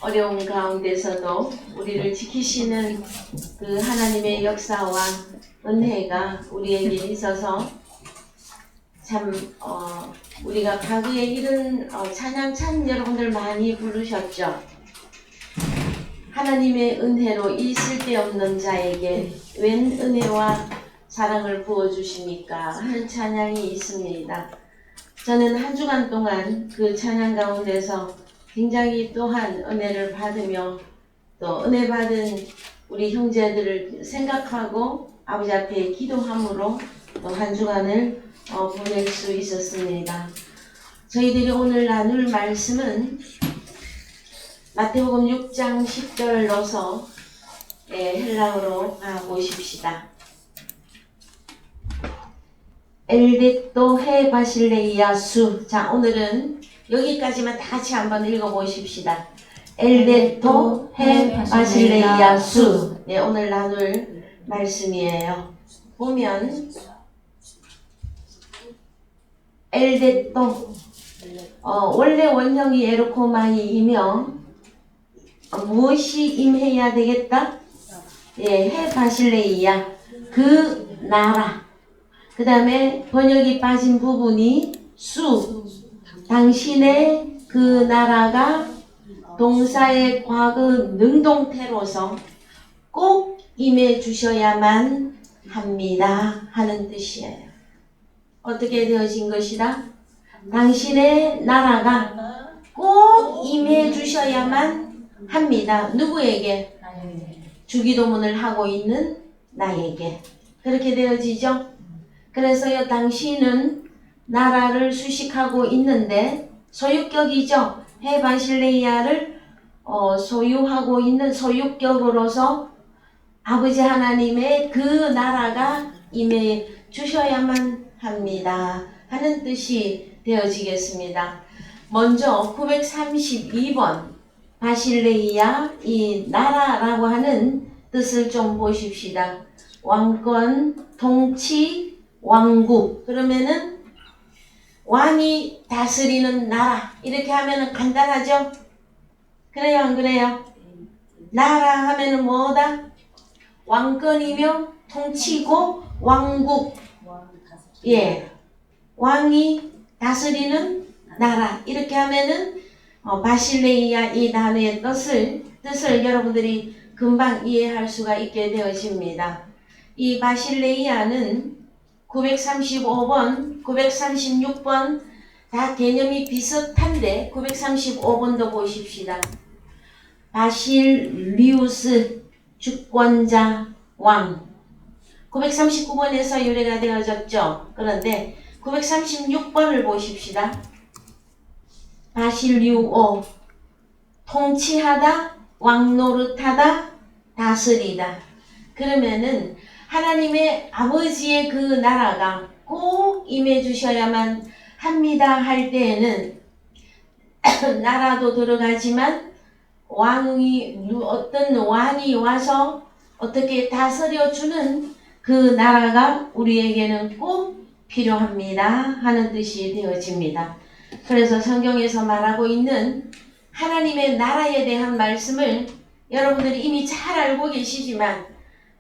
어려운 가운데서도 우리를 지키시는 그 하나님의 역사와 은혜가 우리에게 있어서 참 우리가 가그에 이런 찬양 참 여러분들 많이 부르셨죠. 하나님의 은혜로 이 쓸데없는 자에게 웬 은혜와 사랑을 부어주십니까 하는 찬양이 있습니다. 저는 한 주간 동안 그 찬양 가운데서 굉장히 또한 은혜를 받으며 또 은혜 받은 우리 형제들을 생각하고 아버지 앞에 기도함으로 또 한 주간을 보낼 수 있었습니다. 저희들이 오늘 나눌 말씀은 마태복음 6장 10절로서 헬라어로 가보십시다. 엘데또 헤 바실레이아 수. 자, 오늘은 여기까지만 다 같이 한번 읽어보십시다. 엘데또 헤 바실레이아 수. 네, 오늘 나눌 말씀이에요. 보면 엘데또 원래 원형이 에르코마이이며 무엇이 임해야 되겠다? 예, 헤 바실레이아 그 나라. 그 다음에 번역이 빠진 부분이 수. 당신의 그 나라가 동사의 과거 능동태로서 꼭 임해 주셔야만 합니다 하는 뜻이에요. 어떻게 되어진 것이다? 당신의 나라가 꼭 임해 주셔야만 합니다. 누구에게? 주기도문을 하고 있는 나에게. 그렇게 되어지죠? 그래서요, 당신은 나라를 수식하고 있는데 소유격이죠. 헤바실레이아를 소유하고 있는 소유격으로서 아버지 하나님의 그 나라가 임해 주셔야만 합니다 하는 뜻이 되어지겠습니다. 먼저 932번 바실레이아, 이 나라라고 하는 뜻을 좀 보십시다. 왕권, 통치, 왕국. 그러면은 왕이 다스리는 나라. 이렇게 하면은 간단하죠? 그래요, 안 그래요? 나라 하면은 뭐다? 왕권이며 통치고 왕국. 예. 왕이 다스리는 나라. 이렇게 하면은 바실레이아 이 단어의 뜻을 여러분들이 금방 이해할 수가 있게 되어집니다. 이 바실레이아는 935번, 936번 다 개념이 비슷한데 935번도 보십시다. 바실리우스 주권자 왕. 939번에서 유래가 되어졌죠. 그런데 936번을 보십시다. 바실리우오 통치하다, 왕노릇하다, 다스리다. 그러면은 하나님의 아버지의 그 나라가 꼭 임해 주셔야만 합니다 할 때에는 나라도 들어가지만 어떤 왕이 와서 어떻게 다스려 주는 그 나라가 우리에게는 꼭 필요합니다 하는 뜻이 되어집니다. 그래서 성경에서 말하고 있는 하나님의 나라에 대한 말씀을 여러분들이 이미 잘 알고 계시지만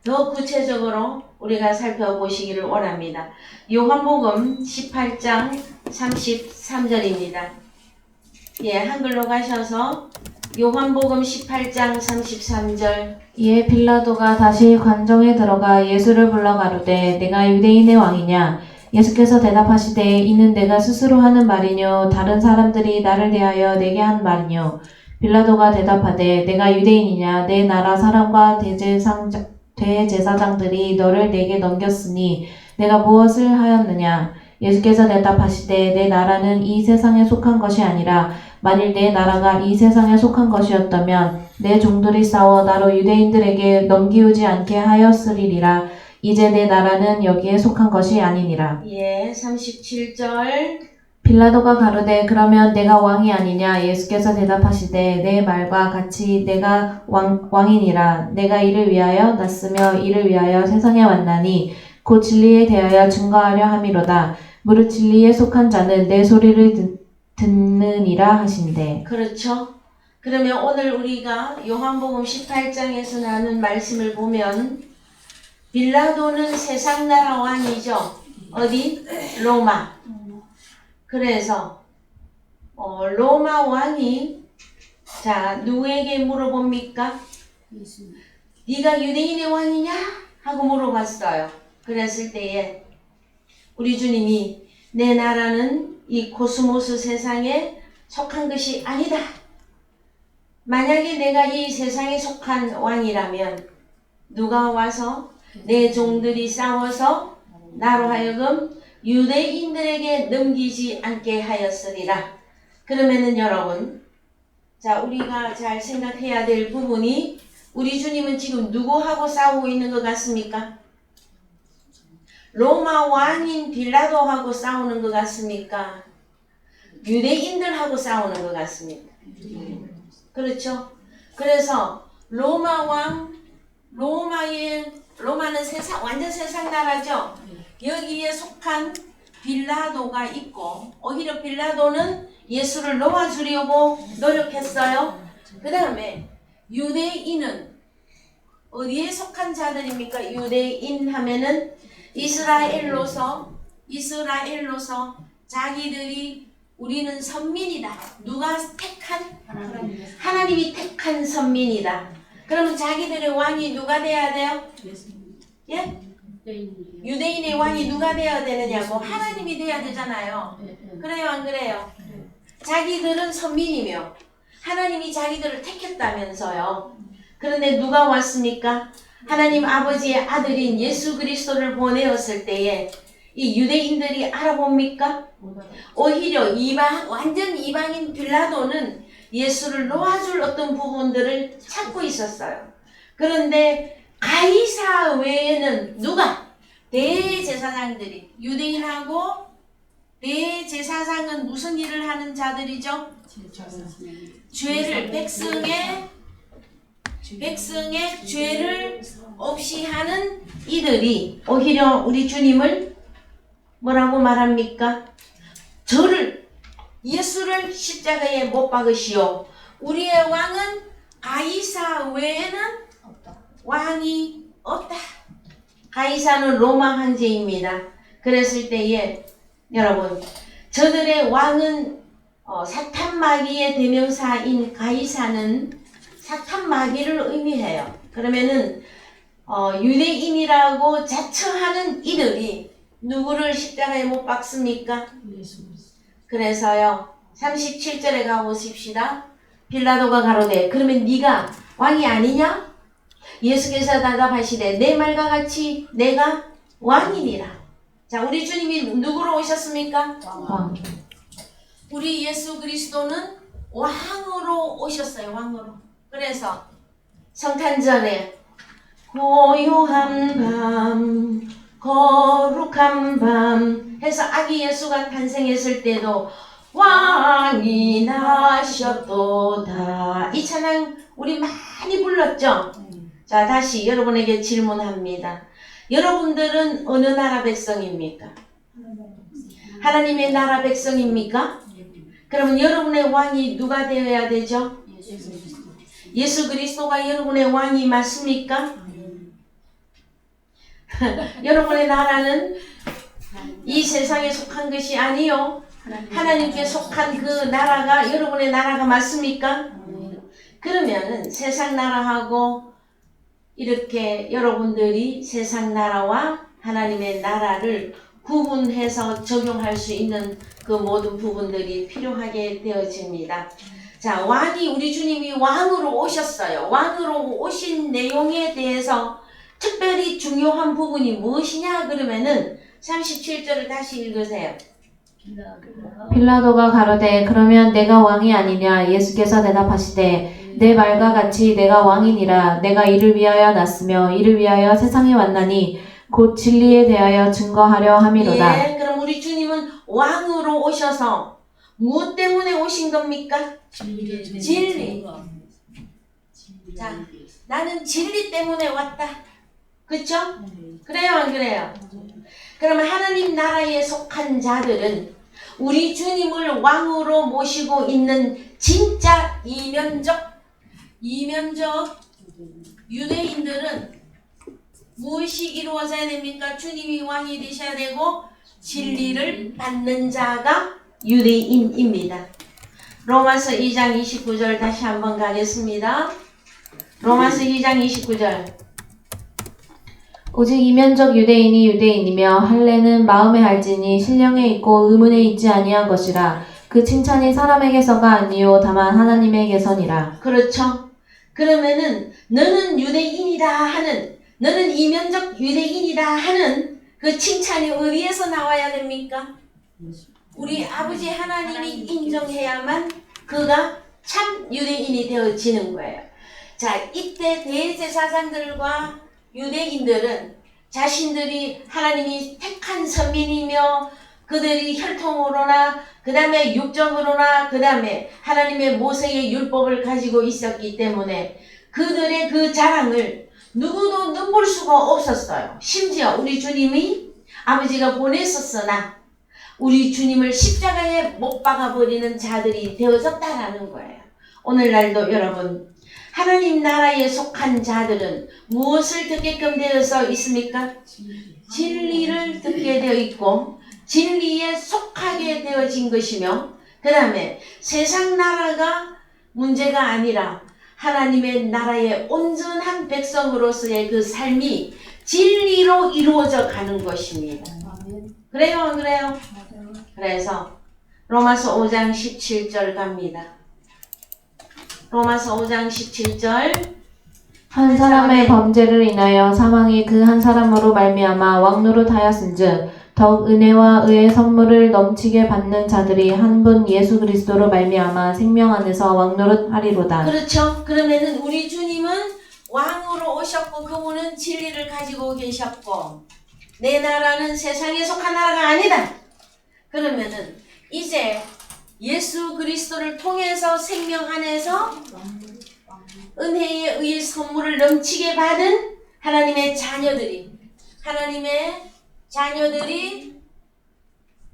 더 구체적으로 우리가 살펴보시기를 원합니다. 요한복음 18장 33절입니다. 예, 한글로 가셔서 요한복음 18장 33절. 이에 빌라도가 다시 관정에 들어가 예수를 불러 가로되 내가 유대인의 왕이냐? 예수께서 대답하시되 이는 내가 스스로 하는 말이뇨 다른 사람들이 나를 대하여 내게 한 말이뇨. 빌라도가 대답하되 내가 유대인이냐? 내 나라 사람과 대제사장들이 너를 내게 넘겼으니 내가 무엇을 하였느냐? 예수께서 대답하시되 내 나라는 이 세상에 속한 것이 아니라 만일 내 나라가 이 세상에 속한 것이었다면 내 종들이 싸워 나로 유대인들에게 넘기우지 않게 하였으리라. 이제 내 나라는 여기에 속한 것이 아니니라. 예, 37절. 빌라도가 가로되 그러면 내가 왕이 아니냐? 예수께서 대답하시되 내 말과 같이 내가 왕이니라. 내가 이를 위하여 났으며 이를 위하여 세상에 왔나니 곧 진리에 대하여 증거하려 함이로다. 무릇 진리에 속한 자는 내 소리를 듣는 없느니라 하신대. 그렇죠? 그러면 오늘 우리가 요한복음 18장에서 나눈 말씀을 보면 빌라도는 세상 나라 왕이죠. 어디? 로마. 그래서 로마 왕이 자 누구에게 물어봅니까? 네가 유대인의 왕이냐? 하고 물어봤어요. 그랬을 때에 우리 주님이 내 나라는 이 코스모스 세상에 속한 것이 아니다. 만약에 내가 이 세상에 속한 왕이라면 누가 와서 내 종들이 싸워서 나로 하여금 유대인들에게 넘기지 않게 하였으리라. 그러면은 여러분, 자 우리가 잘 생각해야 될 부분이 우리 주님은 지금 누구하고 싸우고 있는 것 같습니까? 로마 왕인 빌라도하고 싸우는 것 같습니까? 유대인들하고 싸우는 것 같습니다. 그렇죠? 그래서 로마 왕, 로마는 세상, 완전 세상 나라죠? 여기에 속한 빌라도가 있고, 오히려 빌라도는 예수를 놓아주려고 노력했어요. 그 다음에 유대인은 어디에 속한 자들입니까? 유대인 하면은 이스라엘로서 자기들이 우리는 선민이다. 누가 택한? 하나님이 택한 선민이다. 그러면 자기들의 왕이 누가 돼야 돼요? 예? 유대인의 왕이 누가 돼야 되느냐고? 하나님이 돼야 되잖아요. 그래요, 안 그래요? 자기들은 선민이며 하나님이 자기들을 택했다면서요. 그런데 누가 왔습니까? 하나님 아버지의 아들인 예수 그리스도를 보내었을 때에 이 유대인들이 알아봅니까? 오히려 완전 이방인 빌라도는 예수를 놓아줄 어떤 부분들을 찾고 있었어요. 그런데 가이사 외에는 누가? 대제사장들이. 유대인하고 대제사장은 무슨 일을 하는 자들이죠? 죄를 백성의 죄를 없이 하는 이들이 오히려 우리 주님을 뭐라고 말합니까? 예수를 십자가에 못 박으시오. 우리의 왕은 가이사 외에는 왕이 없다. 가이사는 로마 황제입니다. 그랬을 때에 여러분, 저들의 왕은 사탄 마귀의 대명사인 가이사는 사탄 마귀를 의미해요. 그러면은 유대인이라고 자처하는 이들이 누구를 십자가에 못 박습니까? 그래서요 37절에 가보십시다. 빌라도가 가로되 그러면 네가 왕이 아니냐? 예수께서 대답하시되 내 말과 같이 내가 왕이니라. 자, 우리 주님이 누구로 오셨습니까? 왕. 우리 예수 그리스도는 왕으로 오셨어요. 왕으로. 그래서 성탄절에 고요한 밤 거룩한 밤 해서 아기 예수가 탄생했을 때도 왕이 나셨도다. 이 찬양 우리 많이 불렀죠? 자, 다시 여러분에게 질문합니다. 여러분들은 어느 나라 백성입니까? 하나님의 나라 백성입니까? 그러면 여러분의 왕이 누가 되어야 되죠? 예수 그리스도가 여러분의 왕이 맞습니까? 여러분의 나라는 이 세상에 속한 것이 아니요. 하나님께 속한 그 나라가 여러분의 나라가 맞습니까? 그러면은 세상 나라하고 이렇게 여러분들이 세상 나라와 하나님의 나라를 구분해서 적용할 수 있는 그 모든 부분들이 필요하게 되어집니다. 자, 우리 주님이 왕으로 오셨어요. 왕으로 오신 내용에 대해서 특별히 중요한 부분이 무엇이냐 그러면은 37절을 다시 읽으세요. 빌라도가 가로되 그러면 내가 왕이 아니냐? 예수께서 대답하시되 내 말과 같이 내가 왕이니라. 내가 이를 위하여 났으며 이를 위하여 세상에 왔나니 곧 진리에 대하여 증거하려 함이로다. 예, 그럼 우리 주님은 왕으로 오셔서 무엇 때문에 오신 겁니까? 진리. 자, 나는 진리 때문에 왔다. 그쵸? 그래요, 안 그래요? 그러면 하나님 나라에 속한 자들은 우리 주님을 왕으로 모시고 있는 진짜 이면적 유대인들은 무엇이 이루어져야 됩니까? 주님이 왕이 되셔야 되고 진리를 받는 자가 유대인입니다. 로마서 2장 29절 다시 한번 가겠습니다. 로마서 2장 29절. 오직 이면적 유대인이 유대인이며 할례는 마음에 할지니 신령에 있고 의문에 있지 아니한 것이라. 그 칭찬이 사람에게서가 아니요 다만 하나님에게서니라. 그렇죠. 그러면은 너는 유대인이다 하는, 너는 이면적 유대인이다 하는 그 칭찬이 어디에서 나와야 됩니까? 우리 아버지 하나님이 인정해야만 그가 참 유대인이 되어지는 거예요. 자, 이때 대제사장들과 유대인들은 자신들이 하나님이 택한 선민이며 그들이 혈통으로나 그 다음에 육적으로나 그 다음에 하나님의 모세의 율법을 가지고 있었기 때문에 그들의 그 자랑을 누구도 눈볼 수가 없었어요. 심지어 우리 주님이 아버지가 보냈었으나 우리 주님을 십자가에 못 박아버리는 자들이 되어졌다라는 거예요. 오늘날도 여러분, 하나님 나라에 속한 자들은 무엇을 듣게끔 되어서 있습니까? 진리를 듣게 되어 있고 진리에 속하게 되어진 것이며 그 다음에 세상 나라가 문제가 아니라 하나님의 나라의 온전한 백성으로서의 그 삶이 진리로 이루어져 가는 것입니다. 그래요, 안 그래요? 그래서 로마서 5장 17절 갑니다. 로마서 5장 17절. 한 사람의 범죄를 인하여 사망이 그 한 사람으로 말미암아 왕노릇하였은즉 더욱 은혜와 의의 선물을 넘치게 받는 자들이 한 분 예수 그리스도로 말미암아 생명 안에서 왕노릇하리로다. 그렇죠. 그러면은 우리 주님은 왕으로 오셨고 그분은 진리를 가지고 계셨고 내 나라는 세상에 속한 나라가 아니다. 그러면은 이제 예수 그리스도를 통해서 생명 안에서 은혜에 의해 선물을 넘치게 받은 하나님의 자녀들이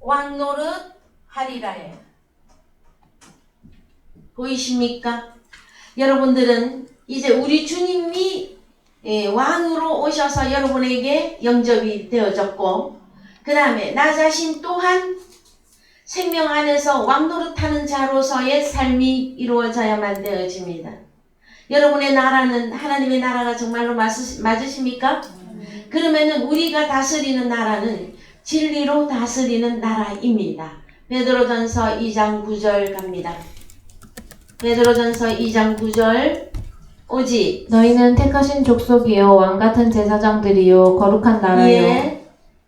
왕노릇 하리라예요. 보이십니까? 여러분들은 이제 우리 주님이 왕으로 오셔서 여러분에게 영접이 되어졌고 그 다음에 나 자신 또한 생명 안에서 왕노릇하는 자로서의 삶이 이루어져야만 되어집니다. 여러분의 나라는 하나님의 나라가 정말로 맞으십니까? 그러면은 우리가 다스리는 나라는 진리로 다스리는 나라입니다. 베드로전서 2장 9절 갑니다. 베드로전서 2장 9절. 오직 너희는 택하신 족속이요 왕같은 제사장들이요 거룩한 나라요. 예.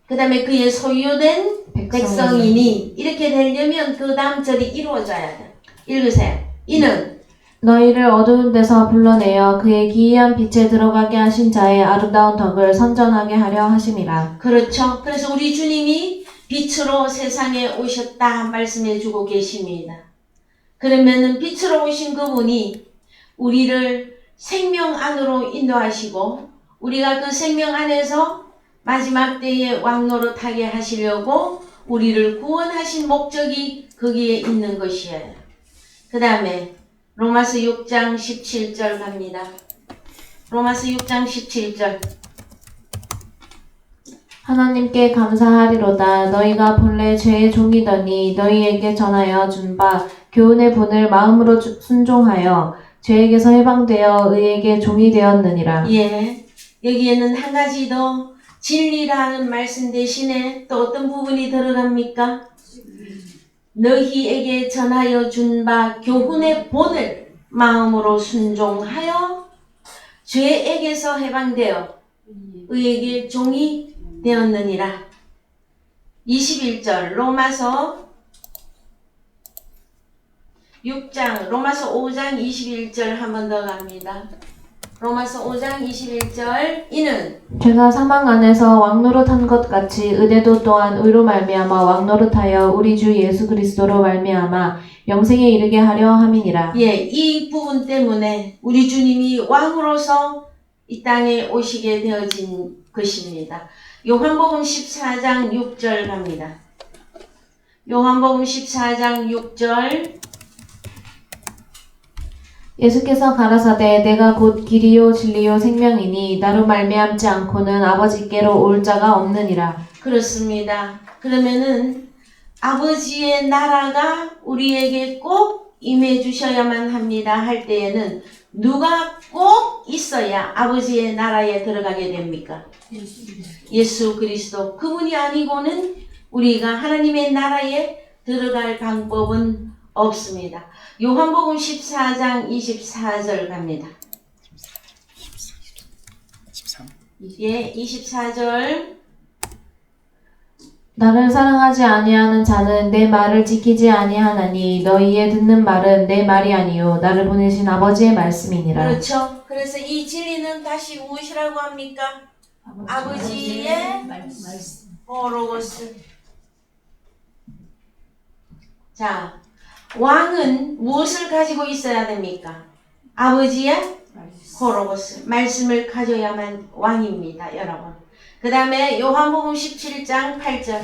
그 다음에 그의 소유된 백성이니 이렇게 되려면 그 다음 절이 이루어져야 돼. 읽으세요. 이는 너희를 어두운 데서 불러내어 그의 기이한 빛에 들어가게 하신 자의 아름다운 덕을 선전하게 하려 하심이라. 그렇죠. 그래서 우리 주님이 빛으로 세상에 오셨다 말씀해 주고 계십니다. 그러면은 빛으로 오신 그분이 우리를 생명 안으로 인도하시고 우리가 그 생명 안에서 마지막 때에 왕노릇하게 하시려고 우리를 구원하신 목적이 거기에 있는 것이에요. 그 다음에 로마서 6장 17절 갑니다. 로마서 6장 17절. 하나님께 감사하리로다. 너희가 본래 죄의 종이더니 너희에게 전하여 준 바 교훈의 본을 마음으로 순종하여 죄에게서 해방되어 의에게 종이 되었느니라. 예, 여기에는 한 가지 더 진리라는 말씀 대신에 또 어떤 부분이 들어갑니까? 너희에게 전하여 준 바 교훈의 본을 마음으로 순종하여 죄에게서 해방되어 의에게 종이 되었느니라. 21절 로마서 6장 로마서 5장 21절 한 번 더 갑니다. 로마서 5장 21절. 이는 죄가 사망 안에서 왕노릇한 것 같이 의대도 또한 의로 말미암아 왕노릇하여 우리 주 예수 그리스도로 말미암아 영생에 이르게 하려 함이니라. 예, 이 부분 때문에 우리 주님이 왕으로서 이 땅에 오시게 되어진 것입니다. 요한복음 14장 6절 갑니다. 요한복음 14장 6절. 예수께서 가라사대 내가 곧 길이요 진리요 생명이니 나로 말미암지 않고는 아버지께로 올 자가 없느니라. 그렇습니다. 그러면은 아버지의 나라가 우리에게 꼭 임해 주셔야만 합니다 할 때에는 누가 꼭 있어야 아버지의 나라에 들어가게 됩니까? 예수 그리스도. 그분이 아니고는 우리가 하나님의 나라에 들어갈 방법은 없습니다. 요한복음 14장 24절 갑니다. 13. 예, 24절. 나를 사랑하지 아니하는 자는 내 말을 지키지 아니하나니 너희의 듣는 말은 내 말이 아니요 나를 보내신 아버지의 말씀이니라. 그렇죠. 그래서 이 진리는 다시 무엇이라고 합니까? 아버지의 호로고스. 자, 왕은 무엇을 가지고 있어야 됩니까? 아버지의 호로고스, 말씀을 가져야만 왕입니다, 여러분. 그 다음에 요한복음 17장 8절.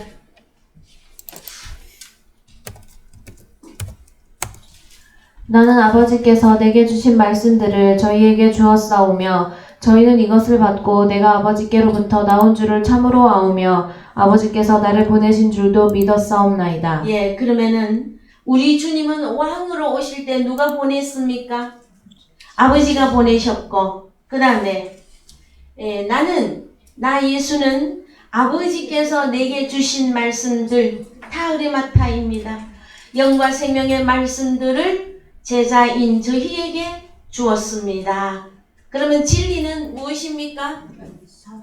나는 아버지께서 내게 주신 말씀들을 저희에게 주었사오며 저희는 이것을 받고 내가 아버지께로부터 나온 줄을 참으로 아오며 아버지께서 나를 보내신 줄도 믿었사옵나이다. 예, 그러면은 우리 주님은 왕으로 오실 때 누가 보냈습니까? 아버지가 보내셨고, 그 다음에 나 예수는 아버지께서 내게 주신 말씀들 타흐리마타입니다. 영과 생명의 말씀들을 제자인 저희에게 주었습니다. 그러면 진리는 무엇입니까?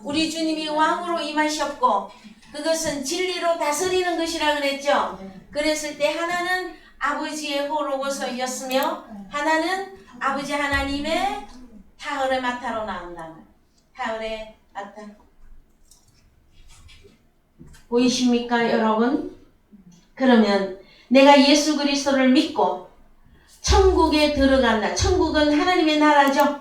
우리 주님이 왕으로 임하셨고 그것은 진리로 다스리는 것이라 그랬죠. 그랬을 때 하나는 아버지의 호로고서였으며 하나는 아버지 하나님의 타흐레마타로 나온다는 타흐레마타. 보이십니까 여러분? 그러면 내가 예수 그리스도를 믿고 천국에 들어간다. 천국은 하나님의 나라죠.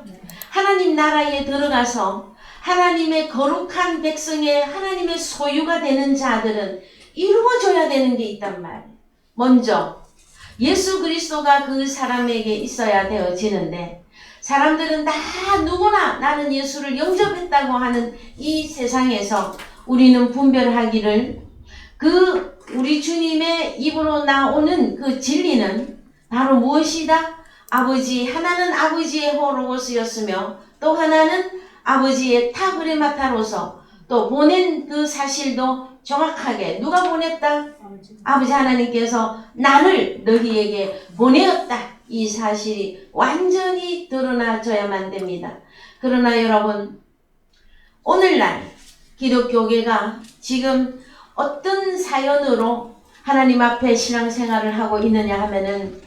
하나님 나라에 들어가서 하나님의 거룩한 백성의 하나님의 소유가 되는 자들은 이루어져야 되는 게 있단 말이에요. 먼저 예수 그리스도가 그 사람에게 있어야 되어지는데 사람들은 다 누구나 나는 예수를 영접했다고 하는 이 세상에서 우리는 분별하기를 우리 주님의 입으로 나오는 그 진리는 바로 무엇이다? 하나는 아버지의 호로고스였으며 또 하나는 아버지의 타그레마타로서 또 보낸 그 사실도 정확하게 누가 보냈다? 아버지 하나님께서 나를 너희에게 보내었다. 이 사실이 완전히 드러나져야만 됩니다. 그러나 여러분, 오늘날 기독교계가 지금 어떤 사연으로 하나님 앞에 신앙생활을 하고 있느냐 하면은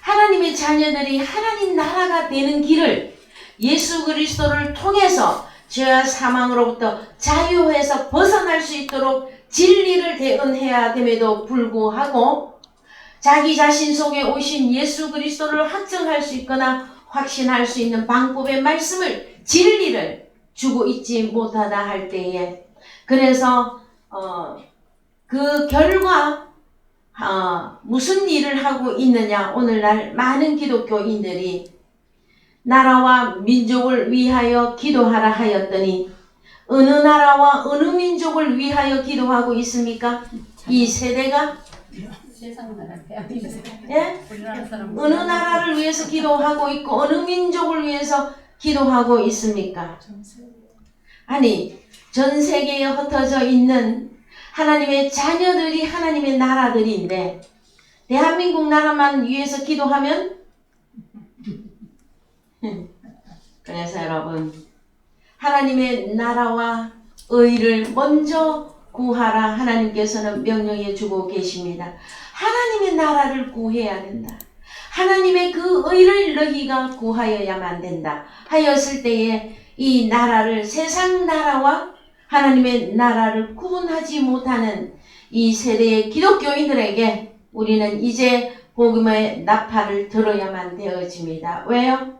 하나님의 자녀들이 하나님 나라가 되는 길을 예수 그리스도를 통해서 죄와 사망으로부터 자유해서 벗어날 수 있도록 진리를 대언해야 됨에도 불구하고 자기 자신 속에 오신 예수 그리스도를 확증할 수 있거나 확신할 수 있는 방법의 말씀을 진리를 주고 있지 못하다 할 때에 그래서 그 결과 무슨 일을 하고 있느냐. 오늘날 많은 기독교인들이 나라와 민족을 위하여 기도하라 하였더니 어느 나라와 어느 민족을 위하여 기도하고 있습니까? 이 세대가 예? 어느 나라를 위해서 기도하고 있고 어느 민족을 위해서 기도하고 있습니까? 아니 전 세계에 흩어져 있는 하나님의 자녀들이 하나님의 나라들인데 대한민국 나라만 위해서 기도하면 그래서 여러분 하나님의 나라와 의를 먼저 구하라 하나님께서는 명령해 주고 계십니다. 하나님의 나라를 구해야 된다. 하나님의 그 의를 너희가 구하여야만 된다 하였을 때에 이 나라를 세상 나라와 하나님의 나라를 구분하지 못하는 이 세대의 기독교인들에게 우리는 이제 복음의 나팔을 들어야만 되어집니다. 왜요?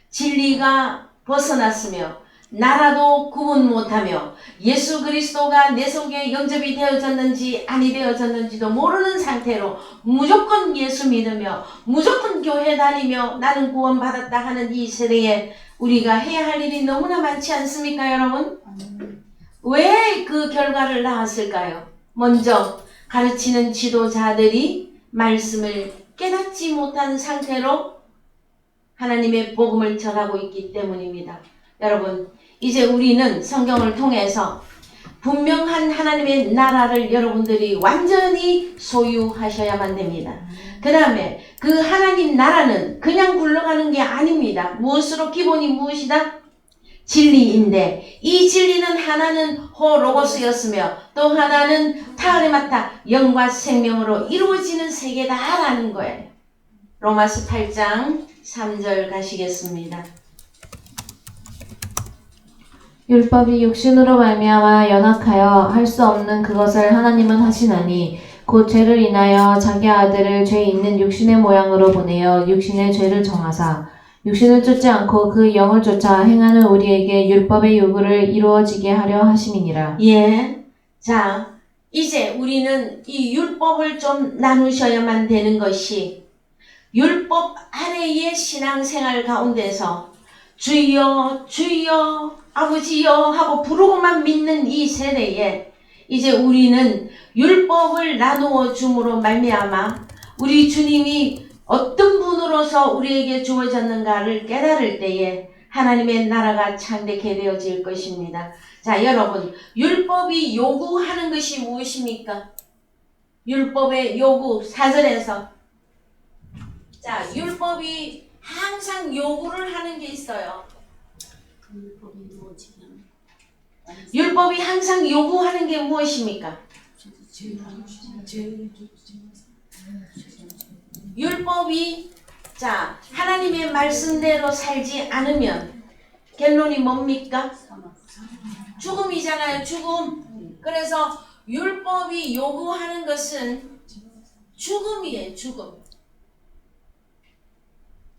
진리가 벗어났으며 나라도 구분 못하며 예수 그리스도가 내 속에 영접이 되어졌는지 아니 되어졌는지도 모르는 상태로 무조건 예수 믿으며 무조건 교회 다니며 나는 구원받았다 하는 이 세대에 우리가 해야 할 일이 너무나 많지 않습니까, 여러분? 왜 그 결과를 낳았을까요? 먼저 가르치는 지도자들이 말씀을 깨닫지 못한 상태로 하나님의 복음을 전하고 있기 때문입니다. 여러분, 이제 우리는 성경을 통해서 분명한 하나님의 나라를 여러분들이 완전히 소유하셔야만 됩니다. 그 다음에 그 하나님 나라는 그냥 굴러가는 게 아닙니다. 무엇으로? 기본이 무엇이다? 진리인데 이 진리는 하나는 호로고스였으며 또 하나는 타르마타 영과 생명으로 이루어지는 세계다라는 거예요. 로마서 8장 3절 가시겠습니다. 율법이 육신으로 말미암아 연약하여 할 수 없는 그것을 하나님은 하시나니 곧 죄를 인하여 자기 아들을 죄 있는 육신의 모양으로 보내어 육신의 죄를 정하사 육신을 쫓지 않고 그 영을 쫓아 행하는 우리에게 율법의 요구를 이루어지게 하려 하심이니라. 예. 자, 이제 우리는 이 율법을 좀 나누셔야만 되는 것이 율법 아래의 신앙생활 가운데서 주여 주여 아버지여 하고 부르고만 믿는 이 세대에 이제 우리는 율법을 나누어 줌으로 말미암아 우리 주님이 어떤 분으로서 우리에게 주어졌는가를 깨달을 때에 하나님의 나라가 창대케 되어질 것입니다. 자, 여러분, 율법이 요구하는 것이 무엇입니까? 율법의 요구 4절에서 자, 율법이 항상 요구를 하는 게 있어요. 율법이 항상 요구하는 게 무엇입니까? 율법이 자 하나님의 말씀대로 살지 않으면 결론이 뭡니까? 죽음이잖아요. 죽음. 그래서 율법이 요구하는 것은 죽음이에요. 죽음.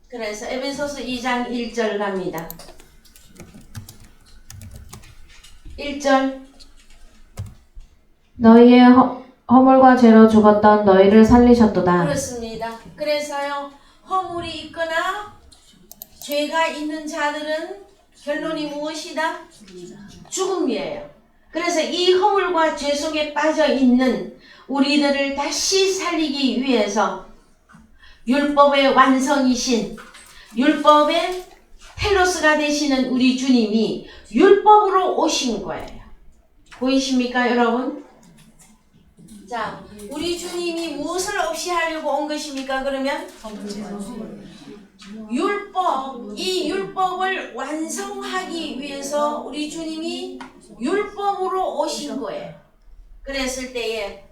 그래서 에베소서 2장 1절 갑니다. 1절 너희의 허물과 죄로 죽었던 너희를 살리셨도다. 그렇습니다. 그래서요 허물이 있거나 죄가 있는 자들은 결론이 무엇이다? 죽음이에요. 그래서 이 허물과 죄 속에 빠져 있는 우리들을 다시 살리기 위해서 율법의 완성이신 율법의 텔로스가 되시는 우리 주님이 율법으로 오신 거예요. 보이십니까, 여러분? 자, 우리 주님이 무엇을 없이 하려고 온 것입니까? 그러면 율법, 이 율법을 완성하기 위해서 우리 주님이 율법으로 오신 거예요. 그랬을 때에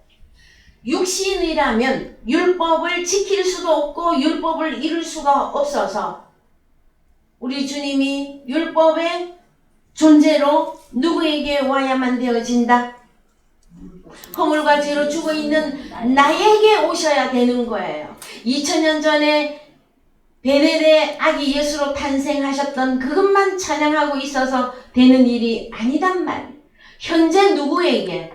육신이라면 율법을 지킬 수도 없고 율법을 이룰 수가 없어서 우리 주님이 율법의 존재로 누구에게 와야만 되어진다? 허물과 죄로 죽어있는 나에게 오셔야 되는 거예요. 2000년 전에 베델의 아기 예수로 탄생하셨던 그것만 찬양하고 있어서 되는 일이 아니단 말이에요. 현재 누구에게?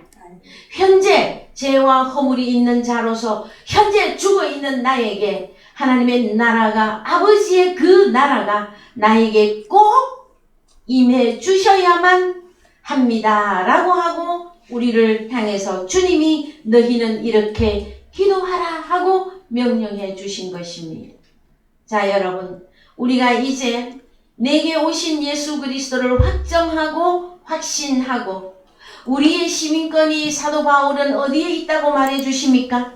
현재 죄와 허물이 있는 자로서 현재 죽어있는 나에게 하나님의 나라가 아버지의 그 나라가 나에게 꼭 임해 주셔야만 합니다 라고 하고 우리를 향해서 주님이 너희는 이렇게 기도하라 하고 명령해 주신 것입니다. 자, 여러분, 우리가 이제 내게 오신 예수 그리스도를 확정하고 확신하고 우리의 시민권이 사도 바울은 어디에 있다고 말해 주십니까?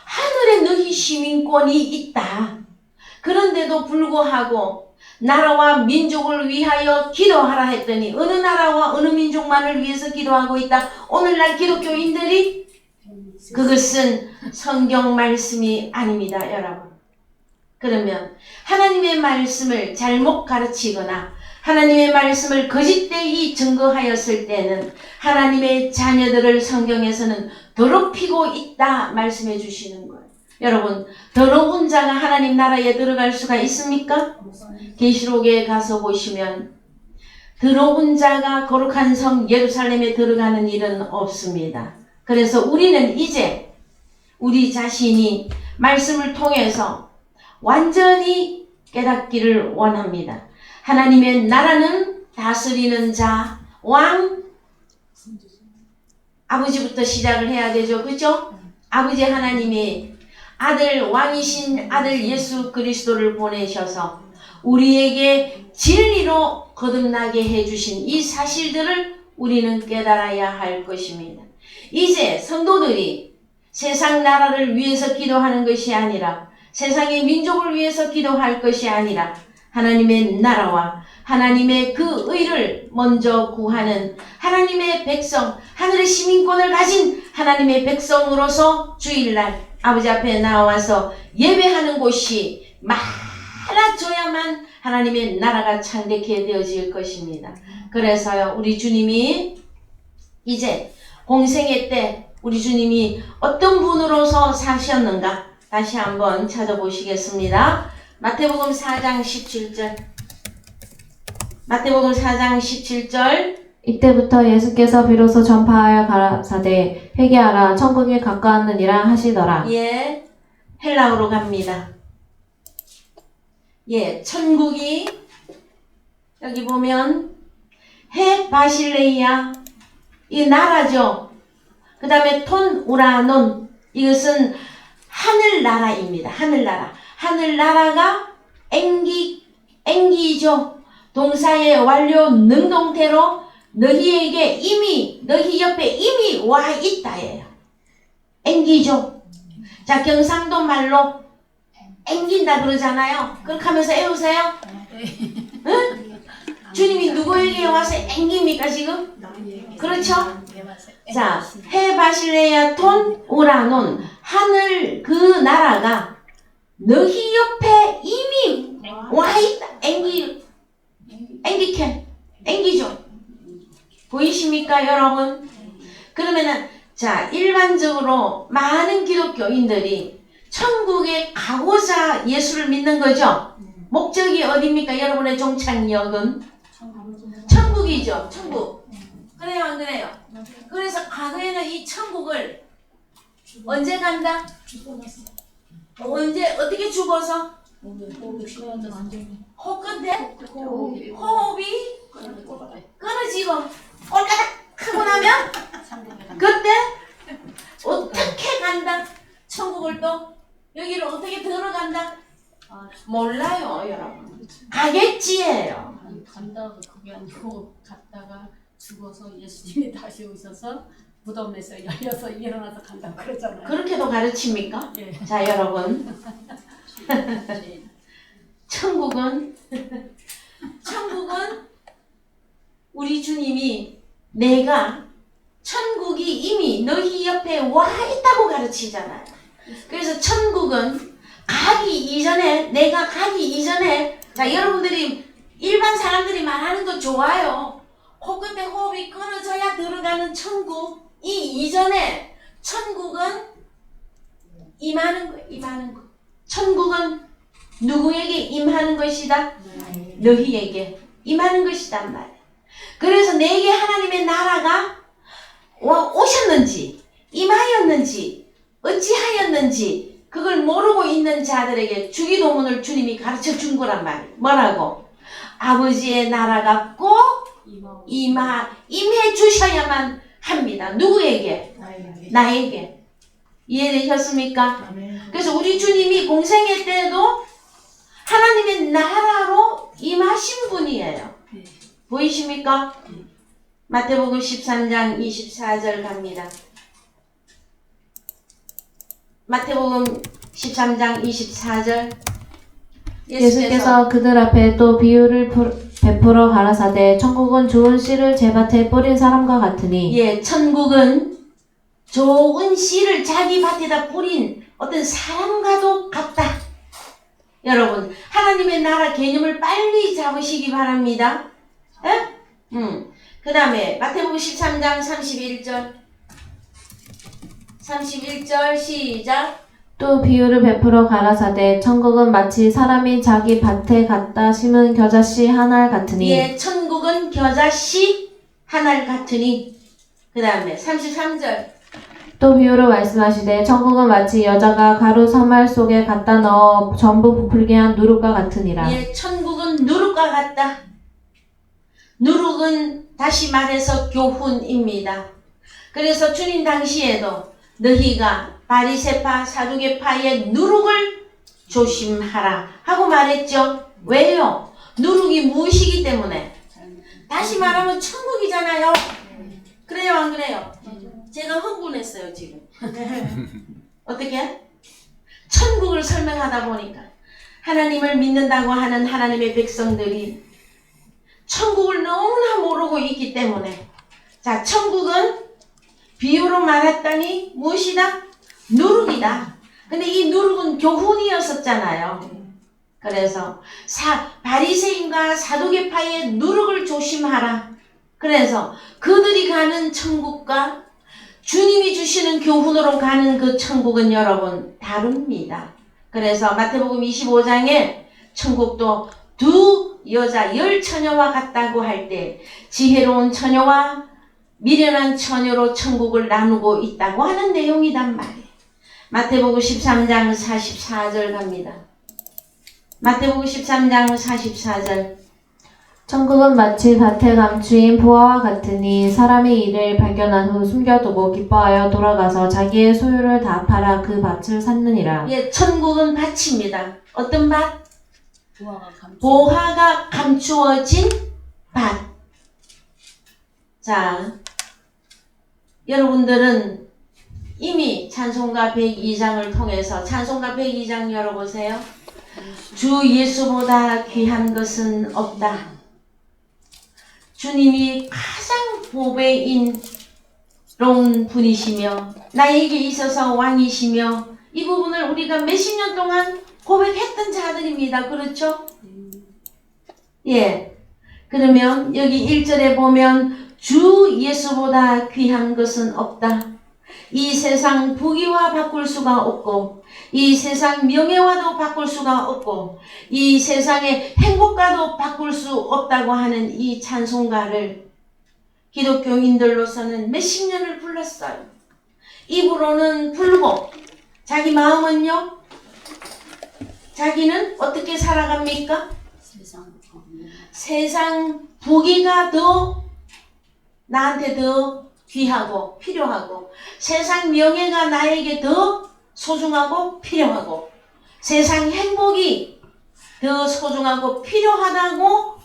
하늘에 너희 시민권이 있다. 그런데도 불구하고 나라와 민족을 위하여 기도하라 했더니 어느 나라와 어느 민족만을 위해서 기도하고 있다. 오늘날 기독교인들이 그것은 성경 말씀이 아닙니다, 여러분. 그러면 하나님의 말씀을 잘못 가르치거나 하나님의 말씀을 거짓되이 증거하였을 때는 하나님의 자녀들을 성경에서는 더럽히고 있다 말씀해 주시는 거예요. 여러분, 더러운 자가 하나님 나라에 들어갈 수가 있습니까? 계시록에 가서 보시면 들어온 자가 거룩한 성 예루살렘에 들어가는 일은 없습니다. 그래서 우리는 이제 우리 자신이 말씀을 통해서 완전히 깨닫기를 원합니다. 하나님의 나라는 다스리는 자, 왕, 아버지부터 시작을 해야 되죠. 그죠? 아버지 하나님이 아들 왕이신 아들 예수 그리스도를 보내셔서 우리에게 진리로 거듭나게 해주신 이 사실들을 우리는 깨달아야 할 것입니다. 이제 성도들이 세상 나라를 위해서 기도하는 것이 아니라 세상의 민족을 위해서 기도할 것이 아니라 하나님의 나라와 하나님의 그 의를 먼저 구하는 하나님의 백성, 하늘의 시민권을 가진 하나님의 백성으로서 주일날 아버지 앞에 나와서 예배하는 곳이 많아져야만 하나님의 나라가 창대케 되어질 것입니다. 그래서요, 우리 주님이 이제 공생애 때 우리 주님이 어떤 분으로서 사셨는가 다시 한번 찾아보시겠습니다. 마태복음 4장 17절. 마태복음 4장 17절. 이때부터 예수께서 비로소 전파하여 가라사대 회개하라 천국이 가까웠느니라 하시더라. 예, 헬라어로 갑니다. 예, 천국이 여기 보면 해 바실레이아 이 나라죠. 그 다음에 톤 우라논 이것은 하늘나라입니다. 하늘나라. 하늘나라가 앵기죠. 동사의 완료 능동태로 너희에게 이미 너희 옆에 이미 와 있다예요. 앵기죠. 자, 경상도 말로 앵긴다 그러잖아요. 그렇게 하면서 애우세요? 응? 주님이 누구에게 와서 앵깁니까 지금? 그렇죠? 자, 해바실레야 톤 우라논 하늘 그 나라가 너희 옆에 이미 와 있다. 앵기죠. 보이십니까 여러분? 그러면은 자, 일반적으로 많은 기독교인들이 천국에 가고자 예수를 믿는 거죠. 목적이 어디입니까? 여러분의 종착역은 천국이죠. 천국. 그래요 안 그래요? 그래서 과거에는 이 천국을 언제 간다? 언제 어떻게 죽어서? 호흡이 끊어지고 꼴까닥 하고 나면 그때 어떻게 간다? 천국을 또 여기를 어떻게 들어간다? 몰라요 여러분. 가겠지예요. 간다고 그게 아니고 갔다가 죽어서 예수님이 다시 오셔서 무덤에서 열려서 일어나서 간다고 그러잖아요. 그렇게도 가르칩니까? 예. 자 여러분 천국은 우리 주님이 내가 천국이 이미 너희 옆에 와 있다고 가르치잖아요. 그래서 천국은 가기 이전에 내가 가기 이전에 자 여러분들이 일반 사람들이 말하는 거 좋아요. 코끝에 호흡이 끊어져야 들어가는 천국 이 이전에 천국은 임하는 거. 천국은 누구에게 임하는 것이다? 너희에게 임하는 것이단 말이야. 그래서 내게 하나님의 나라가 오셨는지 임하였는지 어찌하였는지 그걸 모르고 있는 자들에게 주기도문을 주님이 가르쳐 준 거란 말이에요. 뭐라고? 아버지의 나라가 꼭 임해 주셔야만 합니다. 누구에게? 나에게. 이해되셨습니까? 그래서 우리 주님이 공생애 때도 하나님의 나라로 임하신 분이에요. 보이십니까? 마태복음 13장 24절 갑니다. 마태복음 13장 24절 예수께서 그들 앞에 또 비유를 베풀어 가라사대 천국은 좋은 씨를 제밭에 뿌린 사람과 같으니 예, 천국은 좋은 씨를 자기 밭에다 뿌린 어떤 사람과도 같다. 여러분, 하나님의 나라 개념을 빨리 잡으시기 바랍니다. 예? 그 다음에 마태복음 13장 31절 31절 시작. 또 비유를 베풀어 가라사대 천국은 마치 사람이 자기 밭에 갖다 심은 겨자씨 한 알 같으니 예, 천국 천국은 겨자씨 하나를 같으니. 그 다음에 33절. 또 비유로 말씀하시되 천국은 마치 여자가 가루 사말 속에 갖다 넣어 전부 부풀게 한 누룩과 같으니라. 예, 천국은 누룩과 같다. 누룩은 다시 말해서 교훈입니다. 그래서 주님 당시에도 너희가 바리새파 사두개파의 누룩을 조심하라 하고 말했죠. 왜요? 누룩이 무엇이기 때문에? 다시 말하면 천국이잖아요. 그래요, 안 그래요? 제가 흥분했어요, 지금. 어떻게? 천국을 설명하다 보니까 하나님을 믿는다고 하는 하나님의 백성들이 천국을 너무나 모르고 있기 때문에, 자, 천국은 비유로 말했더니 무엇이다? 누룩이다. 근데 이 누룩은 교훈이었었잖아요. 그래서 바리새인과 사두개파의 누룩을 조심하라. 그래서 그들이 가는 천국과 주님이 주시는 교훈으로 가는 그 천국은 여러분 다릅니다. 그래서 마태복음 25장에 천국도 두 여자 열 처녀와 같다고 할 때 지혜로운 처녀와 미련한 처녀로 천국을 나누고 있다고 하는 내용이란 말이에요. 마태복음 13장 44절 갑니다. 마태복음 13장 44절. 천국은 마치 밭에 감추인 보화와 같으니 사람의 일을 발견한 후 숨겨두고 기뻐하여 돌아가서 자기의 소유를 다 팔아 그 밭을 샀느니라. 예, 천국은 밭입니다. 어떤 밭? 보화가 보화가 감추어진 밭. 자, 여러분들은 이미 찬송가 102장을 통해서 찬송가 102장 열어보세요. 주 예수보다 귀한 것은 없다. 주님이 가장 보배인 분이시며 나에게 있어서 왕이시며 이 부분을 우리가 몇십 년 동안 고백했던 자들입니다. 그렇죠? 예. 그러면 여기 1절에 보면 주 예수보다 귀한 것은 없다. 이 세상 부귀와 바꿀 수가 없고 이 세상 명예와도 바꿀 수가 없고 이 세상의 행복과도 바꿀 수 없다고 하는 이 찬송가를 기독교인들로서는 몇십 년을 불렀어요. 입으로는 부르고 자기 마음은요? 자기는 어떻게 살아갑니까? 세상 부귀가 더 나한테 더 귀하고 필요하고 세상 명예가 나에게 더 소중하고 필요하고 세상 행복이 더 소중하고 필요하다고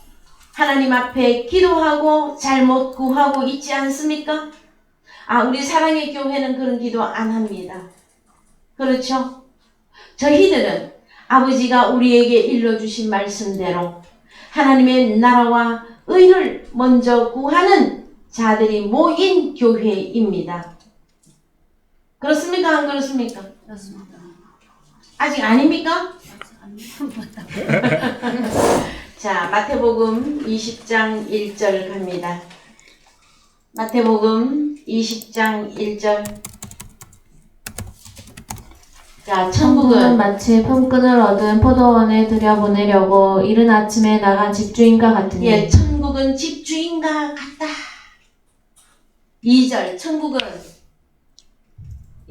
하나님 앞에 기도하고 잘못 구하고 있지 않습니까? 우리 사랑의 교회는 그런 기도 안 합니다. 그렇죠? 저희들은 아버지가 우리에게 일러주신 말씀대로 하나님의 나라와 의를 먼저 구하는 자들이 모인 교회입니다. 그렇습니까? 안 그렇습니까? 그렇습니다. 아직 아닙니까? 자, 마태복음 20장 1절 갑니다. 마태복음 20장 1절. 자, 천국은 마치 품꾼을 얻은 포도원에 들여보내려고 이른 아침에 나간 집주인과 같으니. 예, 천국은 집주인과 같다. 2절, 천국은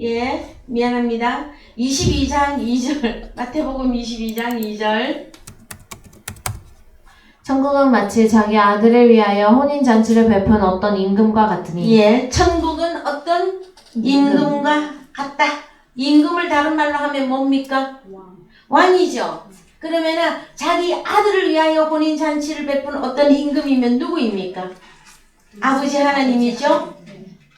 예, 미안합니다. 22장 2절, 마태복음 22장 2절. 천국은 마치 자기 아들을 위하여 혼인잔치를 베푼 어떤 임금과 같으니. 예, 천국은 어떤 임금과 같다. 임금을 다른 말로 하면 뭡니까? 왕이죠. 그러면은 자기 아들을 위하여 혼인잔치를 베푼 어떤 임금이면 누구입니까? 아버지 하나님이죠.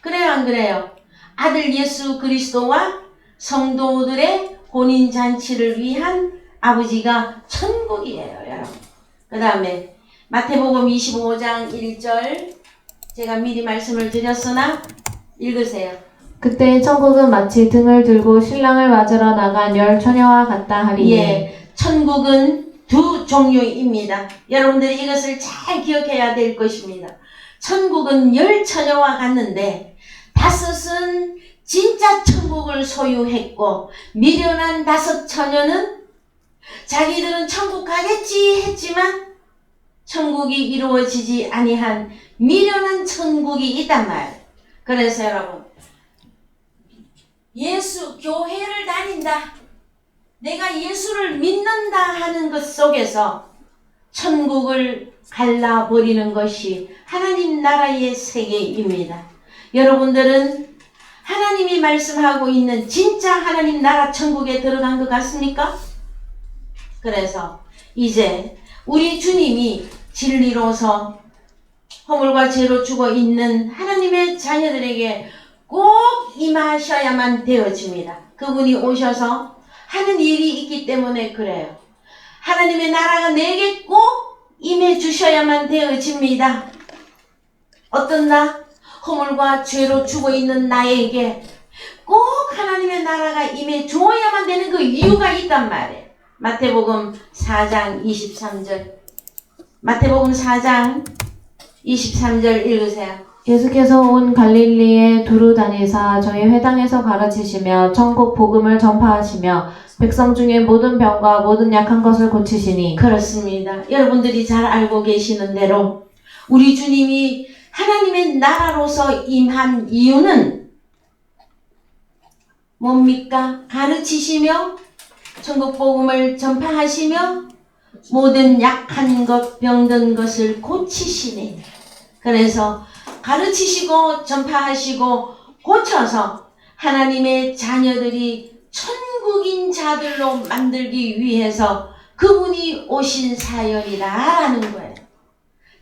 그래요, 안 그래요? 아들 예수 그리스도와 성도들의 혼인잔치를 위한 아버지가 천국이에요, 여러분. 그 다음에 마태복음 25장 1절 제가 미리 말씀을 드렸으나 읽으세요. 그때 천국은 마치 등을 들고 신랑을 맞으러 나간 열 처녀와 같다 하리니. 예, 천국은 두 종류입니다. 여러분들이 이것을 잘 기억해야 될 것입니다. 천국은 열 처녀와 같는데 다섯은 진짜 천국을 소유했고 미련한 다섯 처녀는 자기들은 천국 가겠지 했지만 천국이 이루어지지 아니한 미련한 천국이 있단 말. 그래서 여러분, 예수 교회를 다닌다, 내가 예수를 믿는다 하는 것 속에서 천국을 갈라버리는 것이 하나님 나라의 세계입니다. 여러분들은 하나님이 말씀하고 있는 진짜 하나님 나라 천국에 들어간 것 같습니까? 그래서 이제 우리 주님이 진리로서 허물과 죄로 죽어 있는 하나님의 자녀들에게 꼭 임하셔야만 되어집니다. 그분이 오셔서 하는 일이 있기 때문에 그래요. 하나님의 나라가 내게 꼭 임해 주셔야만 되어집니다. 어떤 나? 허물과 죄로 죽어 있는 나에게 꼭 하나님의 나라가 임해 주어야만 되는 그 이유가 있단 말이에요. 마태복음 4장 23절. 마태복음 4장 23절 읽으세요. 예수께서 온 갈릴리에 두루 다니사 저희 회당에서 가르치시며 천국 복음을 전파하시며 백성 중에 모든 병과 모든 약한 것을 고치시니. 그렇습니다. 여러분들이 잘 알고 계시는 대로 우리 주님이 하나님의 나라로서 임한 이유는 뭡니까? 가르치시며 천국 복음을 전파하시며 모든 약한 것, 병든 것을 고치시니. 그래서 가르치시고 전파하시고 고쳐서 하나님의 자녀들이 천국인 자들로 만들기 위해서 그분이 오신 사연이라는 거예요.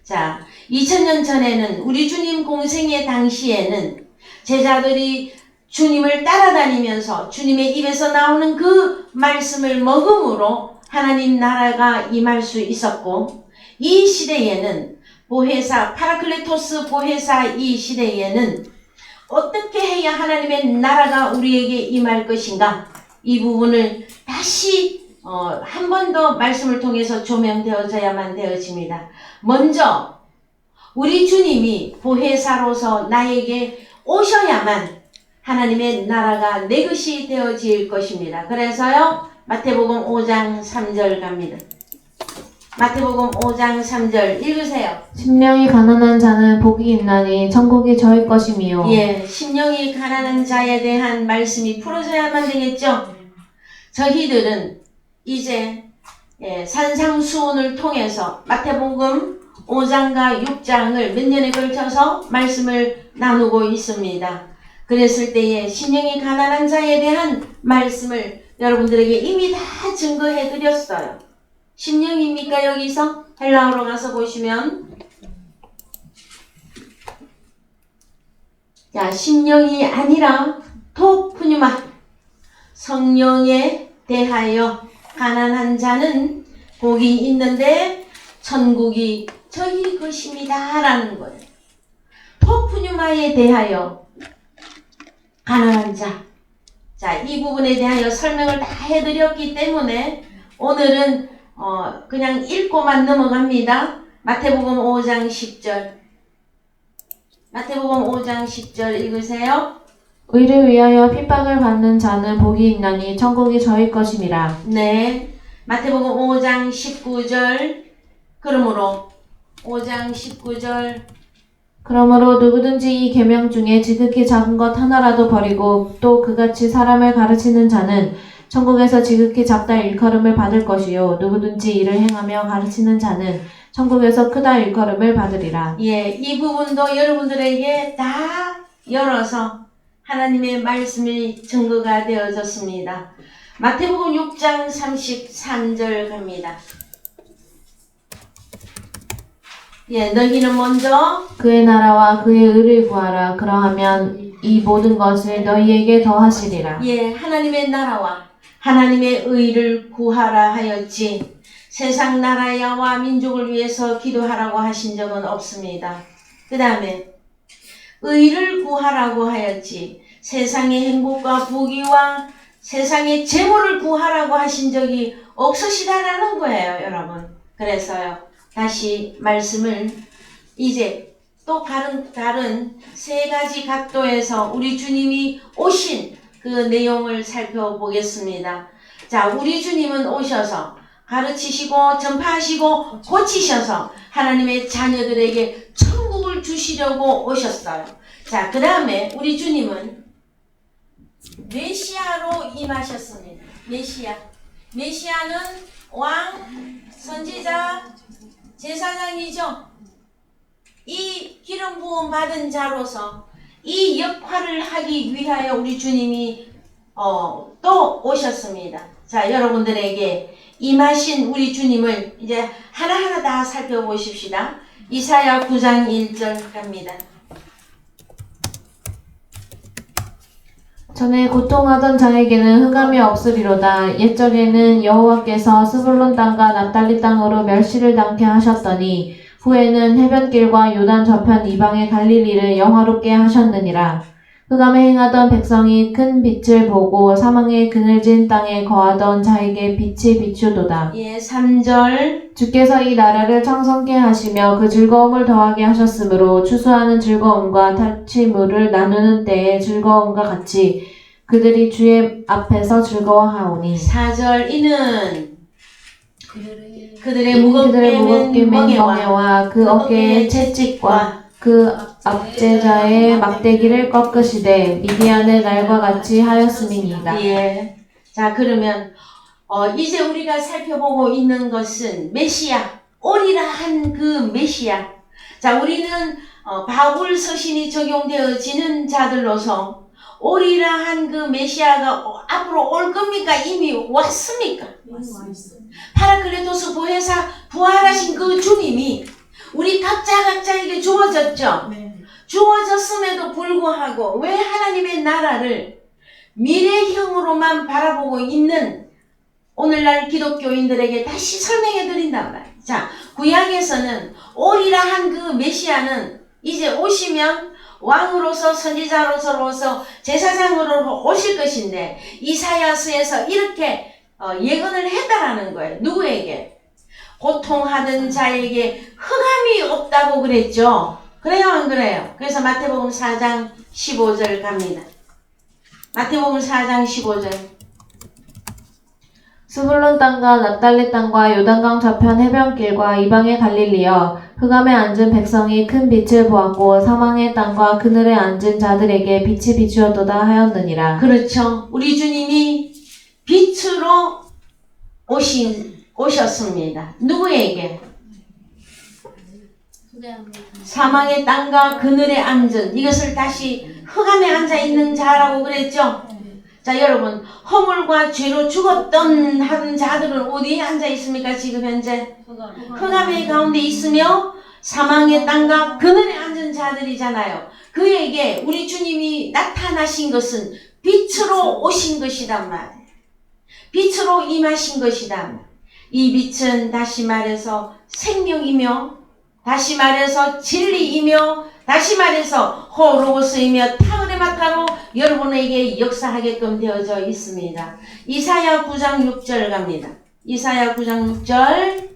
자, 2000년 전에는 우리 주님 공생의 당시에는 제자들이 주님을 따라다니면서 주님의 입에서 나오는 그 말씀을 먹음으로 하나님 나라가 임할 수 있었고, 이 시대에는 보혜사, 파라클레토스 보혜사 이 시대에는 어떻게 해야 하나님의 나라가 우리에게 임할 것인가, 이 부분을 다시 한 번 더 말씀을 통해서 조명되어져야만 되어집니다. 먼저 우리 주님이 보혜사로서 나에게 오셔야만 하나님의 나라가 내 것이 되어질 것입니다. 그래서요, 마태복음 5장 3절 갑니다. 마태복음 5장 3절 읽으세요. 심령이 가난한 자는 복이 있나니 천국이 저희 것이미요. 예, 심령이 가난한 자에 대한 말씀이 풀어져야만 되겠죠. 저희들은 이제 산상수훈을 통해서 마태복음 5장과 6장을 몇 년에 걸쳐서 말씀을 나누고 있습니다. 그랬을 때에 심령이 가난한 자에 대한 말씀을 여러분들에게 이미 다 증거해 드렸어요. 심령입니까? 여기서 헬라어로 가서 보시면, 자, 심령이 아니라 토프뉴마, 성령에 대하여 가난한 자는 복이 있는데 천국이 저희 것입니다 라는 거예요. 토프뉴마에 대하여 가난한 자. 자, 이 부분에 대하여 설명을 다 해드렸기 때문에 오늘은 그냥 읽고만 넘어갑니다. 마태복음 5장 10절. 마태복음 5장 10절 읽으세요. 의를 위하여 핍박을 받는 자는 복이 있나니 천국이 저희 것임이라. 네. 마태복음 5장 19절. 그러므로 5장 19절. 그러므로 누구든지 이 계명 중에 지극히 작은 것 하나라도 버리고 또 그같이 사람을 가르치는 자는 천국에서 지극히 작다 일컬음을 받을 것이요 누구든지 이를 행하며 가르치는 자는 천국에서 크다 일컬음을 받으리라. 예, 이 부분도 여러분들에게 다 열어서 하나님의 말씀이 증거가 되어졌습니다. 마태복음 6장 33절 갑니다. 예, 너희는 먼저 그의 나라와 그의 의를 구하라. 그러하면 이 모든 것을 너희에게 더하시리라. 예, 하나님의 나라와 하나님의 의를 구하라 하였지 세상 나라와 민족을 위해서 기도하라고 하신 적은 없습니다. 그 다음에 의를 구하라고 하였지 세상의 행복과 부귀와 세상의 재물을 구하라고 하신 적이 없으시다라는 거예요, 여러분. 그래서요, 다시 말씀을 이제 또 다른 세 가지 각도에서 우리 주님이 오신 그 내용을 살펴보겠습니다. 자, 우리 주님은 오셔서 가르치시고 전파하시고 고치셔서 하나님의 자녀들에게 천국을 주시려고 오셨어요. 자, 그 다음에 우리 주님은 메시아로 임하셨습니다. 메시아는 왕, 선지자, 제사장이죠. 이 기름 부음 받은 자로서 이 역할을 하기 위하여 우리 주님이 또 오셨습니다. 자, 여러분들에게 임하신 우리 주님을 이제 하나하나 다 살펴보십시다. 이사야 9장 1절 갑니다. 전에 고통하던 자에게는 흑암이 없으리로다. 옛적에는 여호와께서 스불론 땅과 납달리 땅으로 멸시를 당케 하셨더니 후에는 해변길과 요단 저편 이방의 갈릴리를 영화롭게 하셨느니라. 흑암에 행하던 백성이 큰 빛을 보고 사망의 그늘진 땅에 거하던 자에게 빛이 비추도다. 예, 3절. 주께서 이 나라를 창성케 하시며 그 즐거움을 더하게 하셨으므로 추수하는 즐거움과 탈취물을 나누는 때의 즐거움과 같이 그들이 주의 앞에서 즐거워하오니. 4절. 이는 그들의 그들의 무겁게 맨 멍에와 멍에와 그 어깨의 채찍과 그 압제자의 막대기를 꺾으시되 미디안의 날과 같이 하였음이니이다. 예. 자, 그러면 이제 우리가 살펴보고 있는 것은 메시아, 오리라 한 그 메시아. 자, 우리는 바울 서신이 적용되어지는 자들로서 오리라 한 그 메시아가 앞으로 올 겁니까? 이미 왔습니까? 파라클레토스 보혜사 부활하신 그 주님이 우리 각자에게 주어졌죠. 네. 주어졌음에도 불구하고 왜 하나님의 나라를 미래형으로만 바라보고 있는 오늘날 기독교인들에게 다시 설명해 드린단 말이에요. 자, 구약에서는 오리라 한 그 메시아는 이제 오시면 왕으로서 선지자로서 제사장으로 오실 것인데 이사야서에서 이렇게 예언을 했다라는 거예요. 누구에게? 고통하던 자에게 흑암이 없다고 그랬죠. 그래요, 안 그래요? 그래서 마태복음 4장 15절 갑니다. 마태복음 4장 15절. 스불론 땅과 납달리 땅과 요단강 저편 해변길과 이방의 갈릴리여 흑암에 앉은 백성이 큰 빛을 보았고 사망의 땅과 그늘에 앉은 자들에게 빛이 비추었도다 하였느니라. 그렇죠. 우리 주님이 빛으로 오셨습니다. 누구에게? 사망의 땅과 그늘에 앉은, 이것을 다시 흑암에 앉아있는 자라고 그랬죠. 자, 여러분, 허물과 죄로 죽었던 한 자들은 어디에 앉아있습니까? 지금 현재 흑암의 가운데 있으며 사망의 땅과 그늘에 앉은 자들이잖아요. 그에게 우리 주님이 나타나신 것은 빛으로 오신 것이란 말이에요. 빛으로 임하신 것이다. 이 빛은 다시 말해서 생명이며, 다시 말해서 진리이며, 다시 말해서 호로고스이며 타그레마타로 여러분에게 역사하게끔 되어져 있습니다. 이사야 9장 6절 갑니다. 이사야 9장 6절.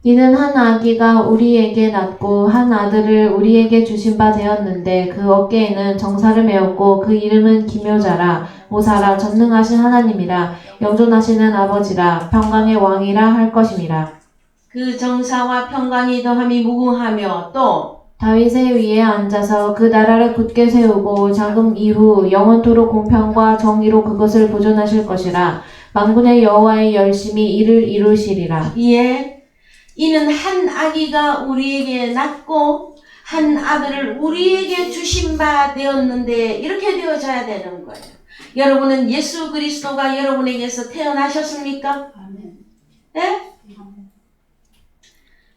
이는 한 아기가 우리에게 낳고 한 아들을 우리에게 주신 바 되었는데 그 어깨에는 정사를 메었고 그 이름은 기묘자라 모사라 전능하신 하나님이라 영존하시는 아버지라 평강의 왕이라 할 것임이라. 그 정사와 평강이 더함이 무궁하며 또 다윗의 위에 앉아서 그 나라를 굳게 세우고 장금 이후 영원토록 공평과 정의로 그것을 보존하실 것이라. 만군의 여호와의 열심히 이를 이루시리라. 예, 이는 한 아기가 우리에게 낳고 한 아들을 우리에게 주신 바 되었는데 이렇게 되어져야 되는 거예요. 여러분은 예수 그리스도가 여러분에게서 태어나셨습니까? 아멘. 네?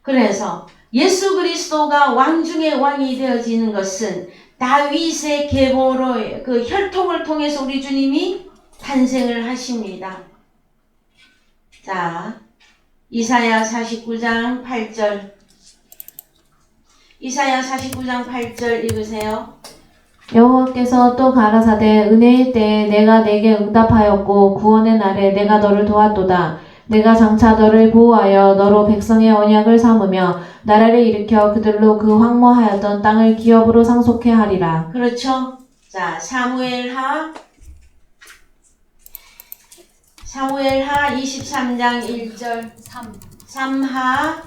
그래서 예수 그리스도가 왕 중의 왕이 되어지는 것은 다윗의 계보로 그 혈통을 통해서 우리 주님이 탄생을 하십니다. 자, 이사야 49장 8절. 이사야 49장 8절 읽으세요. 여호와께서 또 가라사대 은혜의 때에 내가 내게 응답하였고 구원의 날에 내가 너를 도왔도다. 내가 장차 너를 보호하여 너로 백성의 언약을 삼으며 나라를 일으켜 그들로 그 황무하였던 땅을 기업으로 상속해 하리라. 그렇죠. 자, 사무엘하 사무엘하 23장 1절 3하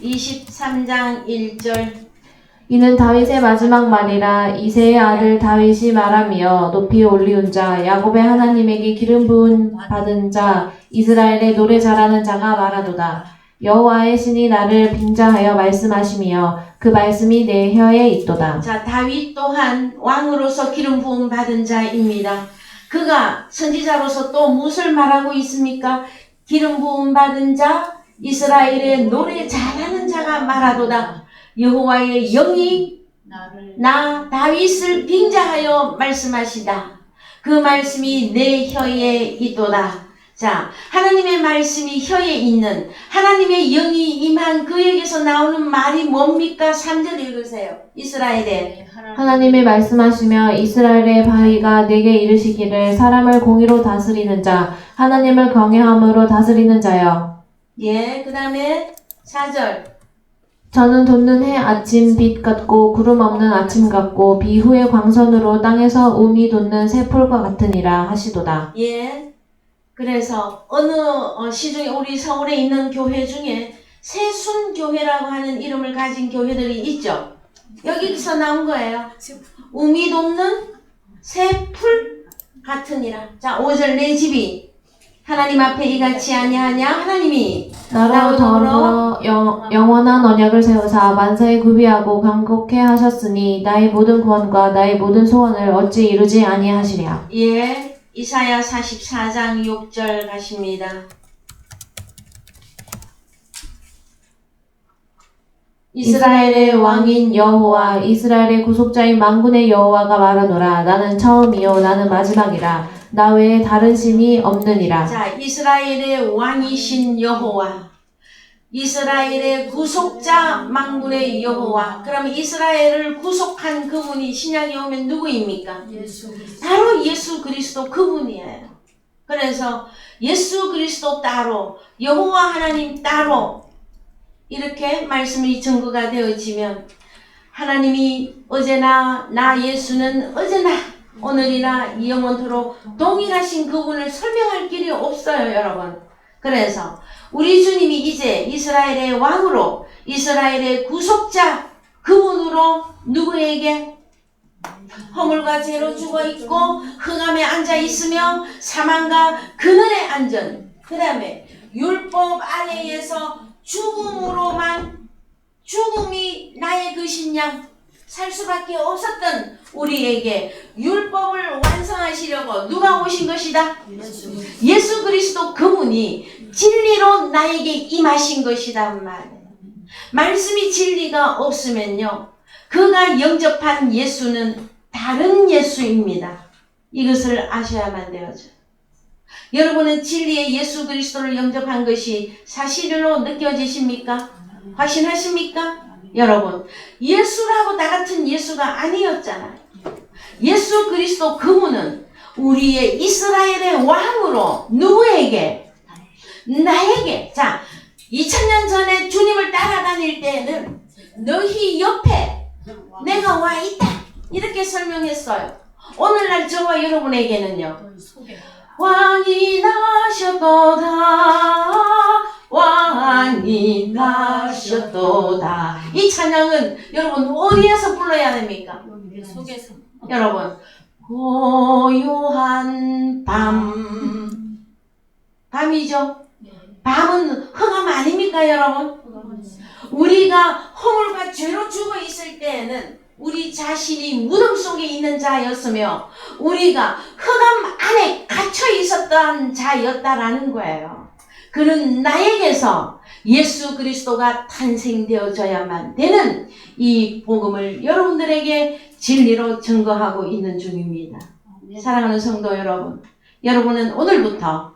23장 1절 이는 다윗의 마지막 말이라. 이새의 아들 다윗이 말하며 높이 올리운 자 야곱의 하나님에게 기름 부음 받은 자 이스라엘의 노래 잘하는 자가 말하도다. 여호와의 신이 나를 빙자하여 말씀하시며 그 말씀이 내 혀에 있도다. 자, 다윗 또한 왕으로서 기름 부음 받은 자입니다. 그가 선지자로서 또 무엇을 말하고 있습니까? 기름 부음 받은 자 이스라엘의 노래 잘하는 자가 말하도다. 여호와의 영이 나 다윗을 빙자하여 말씀하시다. 그 말씀이 내 혀에 있도다. 자, 하나님의 말씀이 혀에 있는 하나님의 영이 임한 그에게서 나오는 말이 뭡니까? 3절 읽으세요. 이스라엘에 하나님이 말씀하시며 이스라엘의 바위가 내게 이르시기를 사람을 공의로 다스리는 자 하나님을 경외함으로 다스리는 자여. 예, 그 다음에 4절 저는 돋는 해 아침 빛 같고 구름 없는 아침 같고 비 후의 광선으로 땅에서 움이 돋는 새풀과 같으니라 하시도다. 예. 그래서 어느 시중에 우리 서울에 있는 교회 중에 새순교회라고 하는 이름을 가진 교회들이 있죠. 여기서 나온 거예요. 우미 돋는 새풀 같으니라. 자, 5절 내 집이 하나님 앞에 이같이 아니하냐. 하나님이 나로 더불어 영원한 언약을 세우사 만사에 구비하고 경고케 하셨으니 나의 모든 구원과 나의 모든 소원을 어찌 이루지 아니하시랴. 예, 이사야 44장 6절 가십니다. 이스라엘의 왕인 여호와 이스라엘의 구속자인 만군의 여호와가 말하노라. 나는 처음이요 나는 마지막이라. 나 외에 다른 신이 없느니라. 자, 이스라엘의 왕이신 여호와, 이스라엘의 구속자 만군의 여호와. 그러면 이스라엘을 구속한 그분이 신약에 오면 누구입니까? 바로 예수 그리스도 그분이에요. 그래서 예수 그리스도 따로, 여호와 하나님 따로 이렇게 말씀이 증거가 되어지면 하나님이 어제나 나 예수는 어제나 오늘이나 영원토록 동일하신 그분을 설명할 길이 없어요, 여러분. 그래서 우리 주님이 이제 이스라엘의 왕으로, 이스라엘의 구속자 그분으로 누구에게 허물과 죄로 죽어있고 흑암에 앉아있으며 사망과 그늘에 앉은, 그 다음에 율법 아래에서 죽음으로만, 죽음이 나의 그신 양 살 수밖에 없었던 우리에게 율법을 완성하시려고 누가 오신 것이다? 예수 그리스도 그분이 진리로 나에게 임하신 것이다 말이에요. 말씀이 진리가 없으면요, 그가 영접한 예수는 다른 예수입니다. 이것을 아셔야만 되어져. 여러분은 진리의 예수 그리스도를 영접한 것이 사실로 느껴지십니까? 확신하십니까? 여러분, 예수라고 나 같은 예수가 아니었잖아요. 예수 그리스도 그분은 우리의 이스라엘의 왕으로 누구에게? 나에게. 자, 2000년 전에 주님을 따라다닐 때는 너희 옆에 내가 와 있다 이렇게 설명했어요. 오늘날 저와 여러분에게는요, 왕이 나셨도다, 왕이 나셨도다. 이 찬양은 여러분 어디에서 불러야 됩니까? 여러분, 고요한 밤, 밤이죠. 밤은 흑암 아닙니까, 여러분? 우리가 허물과 죄로 죽어 있을 때에는 우리 자신이 무덤 속에 있는 자였으며 우리가 흑암 안에 갇혀 있었던 자였다라는 거예요. 그는 나에게서 예수 그리스도가 탄생되어져야만 되는 이 복음을 여러분들에게 진리로 증거하고 있는 중입니다. 사랑하는 성도 여러분, 여러분은 오늘부터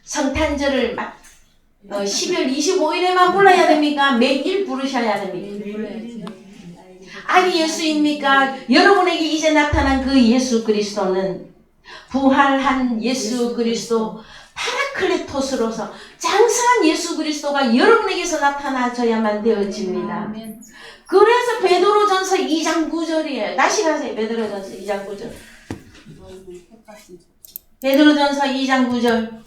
성탄절을 12월 25일에만 불러야 됩니까? 매일 부르셔야 됩니까? 아니 예수입니까? 여러분에게 이제 나타난 그 예수 그리스도는 부활한 예수 그리스도, 파라클레토스로서 장성한 예수 그리스도가 여러분에게서 나타나져야만 되어집니다. 그래서 베드로전서 2장 9절이에요. 다시 가세요. 베드로전서 2장 9절. 베드로전서 2장 9절.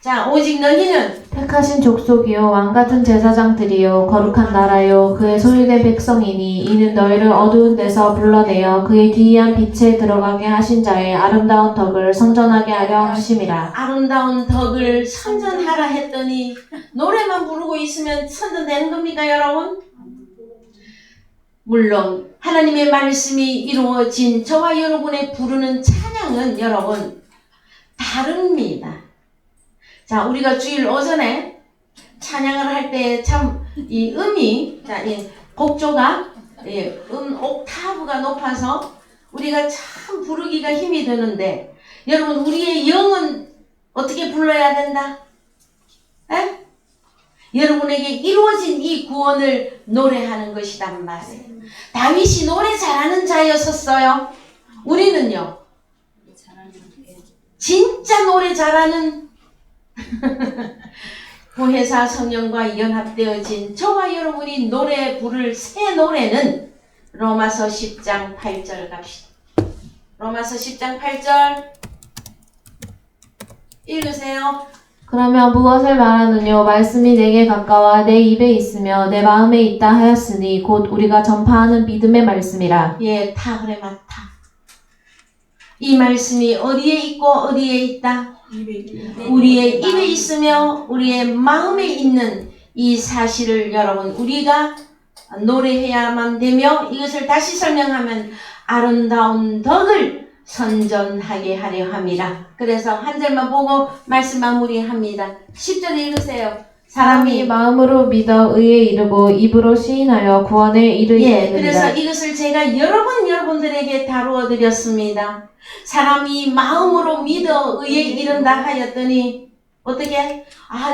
자, 오직 너희는 택하신 족속이요 왕같은 제사장들이요 거룩한 나라요 그의 소유된 백성이니 이는 너희를 어두운 데서 불러내어 그의 기이한 빛에 들어가게 하신 자의 아름다운 덕을 선전하게 하려 하심이라. 아름다운 덕을 선전하라 했더니 노래만 부르고 있으면 선전되는 겁니까, 여러분? 물론 하나님의 말씀이 이루어진 저와 여러분의 부르는 찬양은 여러분 다릅니다. 자, 우리가 주일 오전에 찬양을 할 때 참 이 음이, 자, 이 곡조가, 옥타브가 높아서 우리가 참 부르기가 힘이 드는데, 여러분, 우리의 영은 어떻게 불러야 된다? 에? 여러분에게 이루어진 이 구원을 노래하는 것이란 말이에요. 다윗이 노래 잘하는 자였었어요. 우리는요, 진짜 노래 잘하는 보혜사 성령과 연합되어진 저와 여러분이 노래 부를 새 노래는 로마서 10장 8절 갑시다. 로마서 10장 8절 읽으세요. 그러면 무엇을 말하느뇨 말씀이 내게 가까워 내 입에 있으며 내 마음에 있다 하였으니 곧 우리가 전파하는 믿음의 말씀이라. 예, 타 그래 맞다. 이 말씀이 어디에 있고 어디에 있다? 우리의 입에 있으며 우리의 마음에 있는 이 사실을 여러분 우리가 노래해야만 되며 이것을 다시 설명하면 아름다운 덕을 선전하게 하려 함이라. 그래서 한 절만 보고 말씀 마무리합니다. 10절 읽으세요. 사람이 마음으로 믿어 의에 이르고 입으로 시인하여 구원에 이르리라. 그래서 이것을 제가 여러분들에게 다루어 드렸습니다. 사람이 마음으로 믿어 의에 이른다 하였더니 어떻게?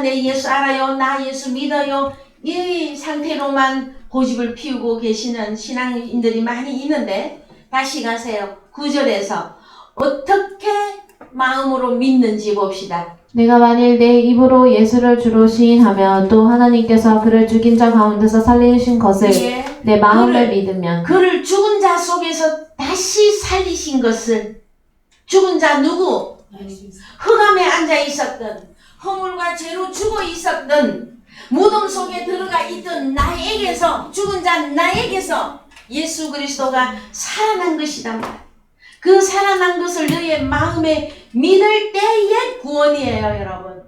내 예수 알아요. 나 예수 믿어요. 이 상태로만 고집을 피우고 계시는 신앙인들이 많이 있는데 다시 가세요. 9절에서 어떻게 마음으로 믿는지 봅시다. 내가 만일 내 입으로 예수를 주로 시인하며 또 하나님께서 그를 죽인 자 가운데서 살리신 것을 내 마음에 믿으면 그를 죽은 자 속에서 다시 살리신 것을 죽은 자 누구? 흑암에 앉아 있었던 허물과 죄로 죽어 있었던 무덤 속에 들어가 있던 나에게서 죽은 자 나에게서 예수 그리스도가 살아난 것이란 말. 그 살아난 것을 너의 마음에 믿을 때의 구원이에요, 여러분.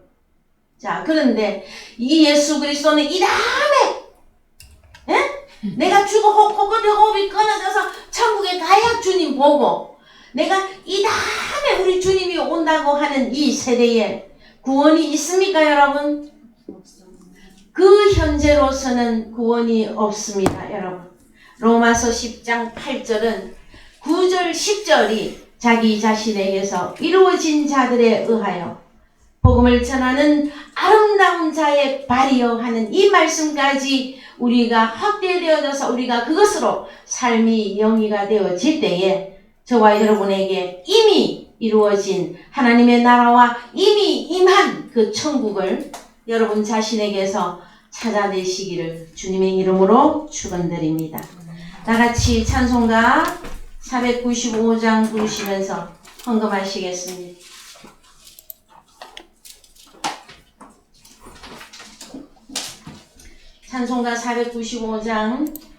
자, 그런데 이 예수 그리스도는 이 다음에 내가 죽어 호흡이 끊어져서 천국에 가야 주님 보고 내가 이 다음에 우리 주님이 온다고 하는 이 세대에 구원이 있습니까, 여러분? 그 현재로서는 구원이 없습니다, 여러분. 로마서 10장 8절은 9절 10절이 자기 자신에게서 이루어진 자들에 의하여 복음을 전하는 아름다운 자의 발이여 하는 이 말씀까지 우리가 확대되어져서 우리가 그것으로 삶이 영위가 되어질 때에 저와 여러분에게 이미 이루어진 하나님의 나라와 이미 임한 그 천국을 여러분 자신에게서 찾아내시기를 주님의 이름으로 축원드립니다. 나같이 찬송가 495장 부르시면서 헌금하시겠습니다. 찬송가 495장